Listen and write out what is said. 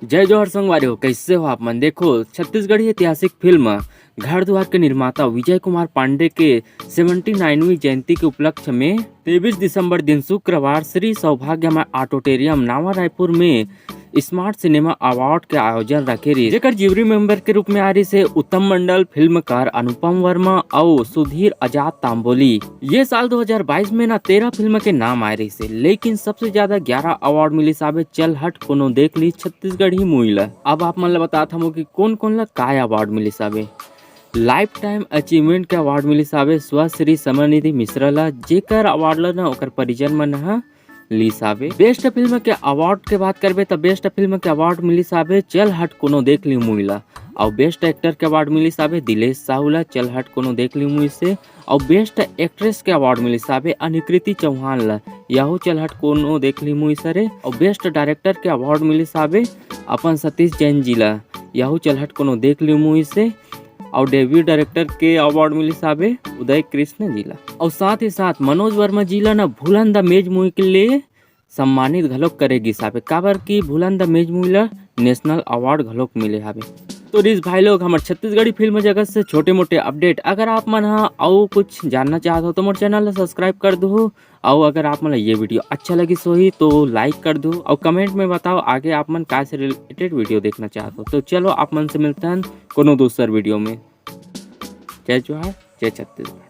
जय जौहर संगवारी हो, कैसे हो आप मन। देखो, छत्तीसगढ़ी ऐतिहासिक फिल्म घर द्वार के निर्माता विजय कुमार पांडे के 79वीं जयंती के उपलक्ष्य में 23 दिसंबर दिन शुक्रवार श्री सौभाग्यमय ऑडिटोरियम नावा रायपुर में स्मार्ट सिनेमा अवार्ड के आयोजन रखे रही, जेकर ज्यूरी मेंबर के रूप में आ रही से उत्तम मंडल, फिल्मकार अनुपम वर्मा और सुधीर आजाद तांबोली। ये साल 2022 में ना 13 फिल्म के नाम आ रही से, लेकिन सबसे ज्यादा 11 अवार्ड मिली साबे चल हट कोनो देख ली छत्तीसगढ़ी मूवी ला। अब आप मन ला बताता हूँ कि कौन कौन ला काय अवार्ड मिली साबे। लाइफ टाइम अचीवमेंट के अवार्ड मिली साबे स्वश्री समरनिधि मिश्रा ला, जेकर अवार्ड ला ना ओकर परिजन मन हा ली साबे। बेस्ट फिल्म के अवार्ड के बात करबे तो बेस्ट फिल्म के अवार्ड मिली साबे चल हट कोनो देख ली मूवी ला, और बेस्ट एक्टर के अवार्ड मिली साबे दिलेश साहू ला चल हट कोनो देख ली मूवी से, और बेस्ट एक्ट्रेस के अवार्ड मिली साबे अनुकृति चौहान ला यहू चल हट कोनो देख ली मूवी सरे, और बेस्ट डायरेक्टर के अवार्ड मिली साबे अपन सतीश जैन जी ला यहू चल हट कोनो देख ली मूवी से, और डेब्यू डायरेक्टर के अवार्ड मिली साबे उदय कृष्ण जी ला, और साथ ही साथ मनोज वर्मा जी ला ना भूलन द मेज मूवी के लिए सम्मानित घलोक करेगी साबे, काबर की भूलन द मेज मूवी ला नेशनल अवार्ड घलोक मिले हाबे। तो रिस भाई लोग, हमारे छत्तीसगढ़ी फिल्म जगत से छोटे मोटे अपडेट अगर आप मन और कुछ जानना चाहते हो तो मोर चैनल ला सब्सक्राइब कर दो, और अगर आप मन ये वीडियो अच्छा लगी सोही तो लाइक कर दो, और कमेंट में बताओ आगे आप मन काय से रिलेटेड वीडियो देखना चाहते हो। तो चलो आप मन से मिलते हैं कोनो दूसर वीडियो में। जय जोहार, जय छत्तीसगढ़।